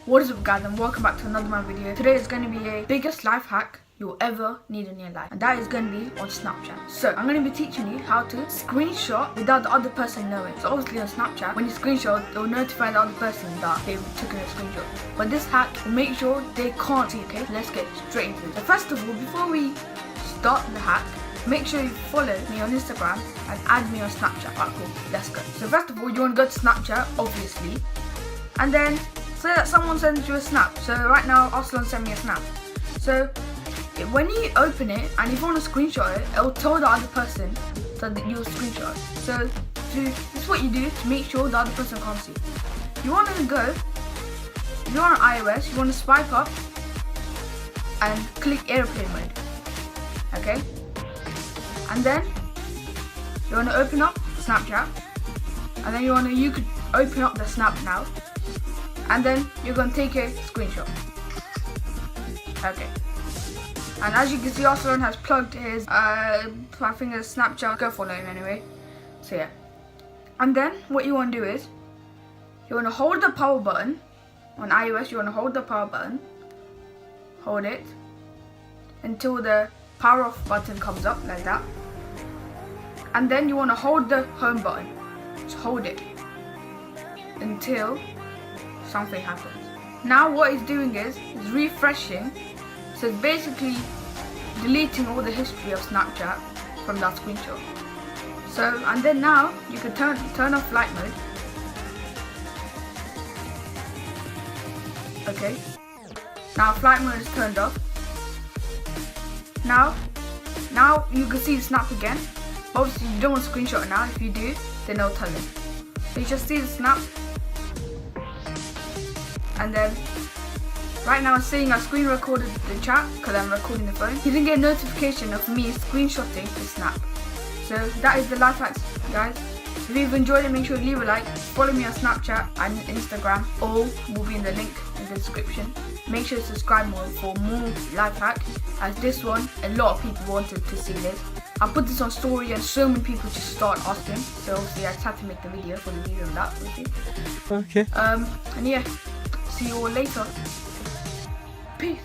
What is up guys, and welcome back to another my video. Today is going to be a biggest life hack you'll ever need in your life, and that is going to be on Snapchat. So I'm going to be teaching you how to screenshot without the other person knowing. So obviously on Snapchat, when you screenshot, it will notify the other person that they've taken a screenshot. But this hack will make sure they can't see, okay? Let's get straight into it. So first of all, before we start the hack, make sure you follow me on Instagram and add me on Snapchat. Alright, cool, let's go. So first of all, you want to go to Snapchat, obviously, and then say that someone sends you a snap. So right now, Aslan sent me a snap. So when you open it and if you want to screenshot it, it will tell the other person that you'll screenshot it. So this is what you do to make sure the other person can't see. You want to go, if you're on iOS, you want to swipe up and click airplane mode. Okay? And then you want to open up Snapchat, and then you could open up the snap now, and then you're going to take a screenshot. Okay. And as you can see, Aslan has plugged his I think it's Snapchat. Go follow him anyway. So yeah. And then what you want to do is you want to hold the power button on iOS. You want to hold the power button, hold it until the power off button comes up like that, and then you want to hold the home button. Just hold it until something happens. Now what it's doing is refreshing, so it's basically deleting all the history of Snapchat from that screenshot. So, and then now you can turn off flight mode. Okay, now flight mode is turned off. Now you can see the snap again. Obviously you don't want to screenshot it now. If you do, then it'll tell it. So you just see the snap. And then right now I'm saying I screen recorded the chat because I'm recording the phone. You didn't get a notification of me screenshotting the snap. So that is the life hacks, guys. If you've enjoyed it, make sure to leave a like. Follow me on Snapchat and Instagram. All will be in the link in the description. Make sure to subscribe for more life hacks, as this one, a lot of people wanted to see this. I put this on story and so many people just start asking. So obviously I just had to make the video for the reason of that, obviously. Okay. And yeah. See you all later. Peace.